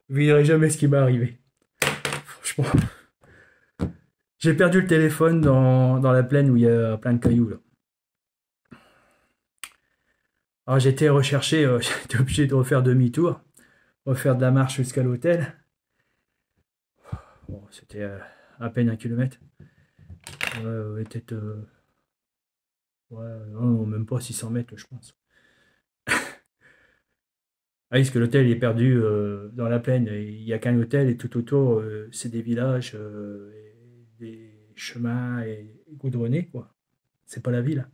Vous verrez jamais ce qui m'est arrivé. Franchement. J'ai perdu le téléphone dans la plaine où il y a plein de cailloux, là. Alors j'ai été recherché, j'étais obligé de refaire demi-tour, refaire de la marche jusqu'à l'hôtel. Bon, c'était à peine 1 kilomètre. Ouais, peut-être, ouais, non, même pas 600 mètres, je pense. Ah oui, parce que l'hôtel est perdu dans la plaine. Et il n'y a qu'un hôtel et tout autour, c'est des villages, et des chemins et goudronnés, quoi. C'est pas la ville.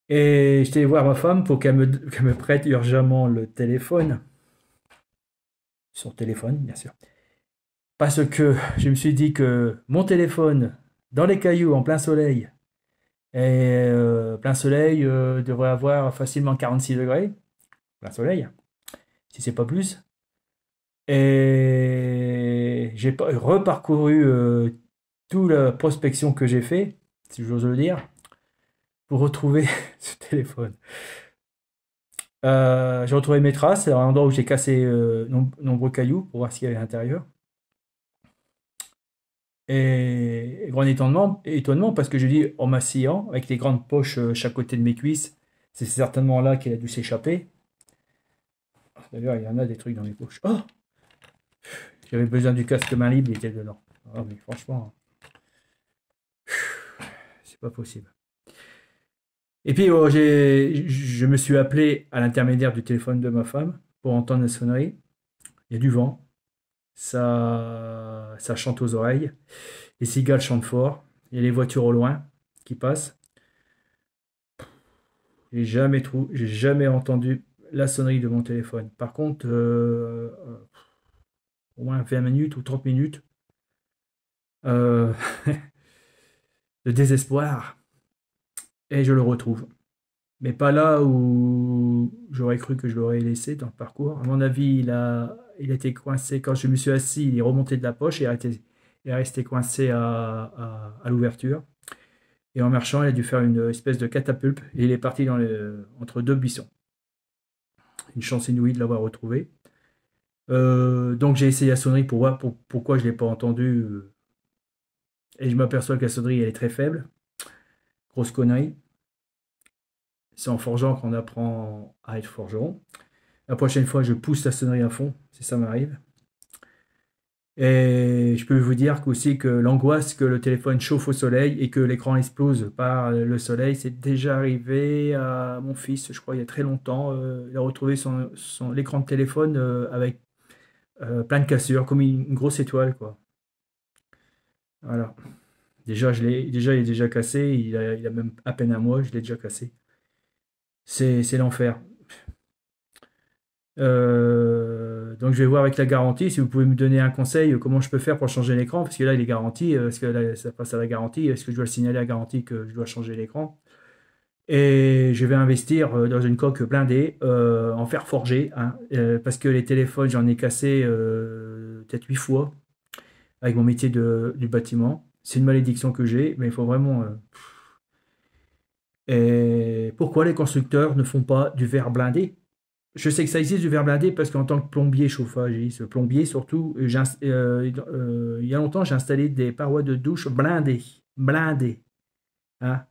Et j'étais allé voir ma femme pour qu'elle me prête urgemment le téléphone. Son téléphone, bien sûr. Parce que je me suis dit que mon téléphone, dans les cailloux, en plein soleil, et plein soleil devrait avoir facilement 46 degrés, plein soleil, si c'est pas plus. Et j'ai reparcouru toute la prospection que j'ai fait, si j'ose le dire, pour retrouver ce téléphone. J'ai retrouvé mes traces, c'est un endroit où j'ai cassé nombreux cailloux pour voir ce qu'il y avait à l'intérieur. Et grand étonnement parce que je dis en m'asseyant, avec les grandes poches chaque côté de mes cuisses, c'est certainement là qu'il a dû s'échapper. D'ailleurs, il y en a des trucs dans mes poches. Oh, j'avais besoin du casque main libre, il était dedans. Ah, mais franchement, c'est pas possible. Et puis, je me suis appelé à l'intermédiaire du téléphone de ma femme pour entendre la sonnerie. Il y a du vent, ça chante aux oreilles. Les cigales chantent fort. Il y a les voitures au loin qui passent. J'ai jamais entendu la sonnerie de mon téléphone. Par contre, au moins 20 minutes ou 30 minutes euh, de désespoir et je le retrouve. Mais pas là où j'aurais cru que je l'aurais laissé dans le parcours. À mon avis, il a été coincé quand je me suis assis. Il est remonté de la poche et il est resté coincé à l'ouverture. Et en marchant, il a dû faire une espèce de catapulte et il est parti entre deux buissons. Une chance inouïe de l'avoir retrouvé. Donc j'ai essayé la sonnerie pour voir pourquoi je ne l'ai pas entendu. Et je m'aperçois que la sonnerie elle est très faible. Grosse connerie. C'est en forgeant qu'on apprend à être forgeron. La prochaine fois, je pousse la sonnerie à fond, si ça m'arrive. Et je peux vous dire aussi que l'angoisse que le téléphone chauffe au soleil et que l'écran explose par le soleil, c'est déjà arrivé à mon fils, je crois, il y a très longtemps. Il a retrouvé l'écran de téléphone avec plein de cassures, comme une grosse étoile, quoi. Voilà. Déjà, il est déjà cassé. Il a même à peine un mois, je l'ai déjà cassé. C'est l'enfer. Donc, je vais voir avec la garantie si vous pouvez me donner un conseil comment je peux faire pour changer l'écran parce que là, il est garanti. Parce que là, ça passe à la garantie. Est-ce que je dois le signaler à la garantie que je dois changer l'écran? Et je vais investir dans une coque blindée en fer forgé, hein, parce que les téléphones, j'en ai cassé peut-être 8 fois avec mon métier du bâtiment. C'est une malédiction que j'ai, mais il faut vraiment. Et pourquoi les constructeurs ne font pas du verre blindé? Je sais que ça existe du verre blindé parce qu'en tant que plombier chauffagiste, plombier surtout, il y a longtemps j'ai installé des parois de douche blindées. Blindées. Hein.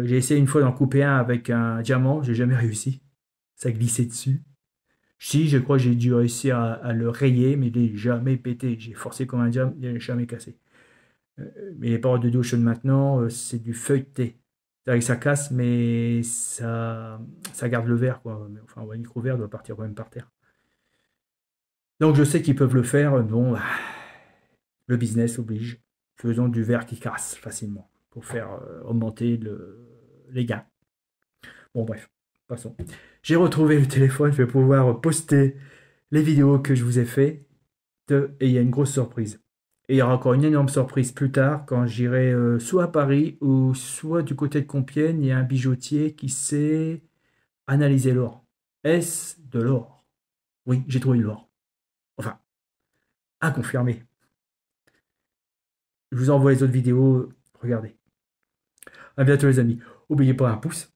J'ai essayé une fois d'en couper un avec un diamant, j'ai jamais réussi. Ça glissait dessus. Si, je crois que j'ai dû réussir à le rayer, mais il n'est jamais pété. J'ai forcé comme un diamant, il n'est jamais cassé. Mais les parois de douche de maintenant, c'est du feuilleté. C'est-à-dire que ça casse, mais ça garde le verre, quoi. Mais enfin, le micro-verre doit partir quand même par terre. Donc je sais qu'ils peuvent le faire. Bon, le business oblige. Faisons du verre qui casse facilement pour faire augmenter les gains. Bon, bref, passons. J'ai retrouvé le téléphone, je vais pouvoir poster les vidéos que je vous ai fait. Et il y a une grosse surprise. Et il y aura encore une énorme surprise plus tard quand j'irai soit à Paris ou soit du côté de Compiègne. Il y a un bijoutier qui sait analyser l'or. Est-ce de l'or? Oui, j'ai trouvé de l'or. Enfin, à confirmer. Je vous envoie les autres vidéos. Regardez. À bientôt les amis. N'oubliez pas un pouce.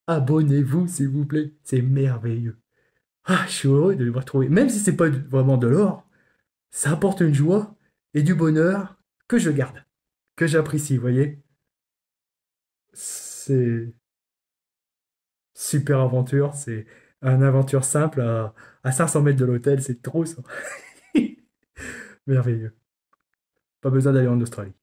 Abonnez-vous s'il vous plaît. C'est merveilleux. Ah, je suis heureux de les voir trouver. Même si c'est pas vraiment de l'or, ça apporte une joie et du bonheur que je garde, que j'apprécie, vous voyez. C'est super aventure, c'est une aventure simple à 500 mètres de l'hôtel, c'est trop ça. Merveilleux. Pas besoin d'aller en Australie.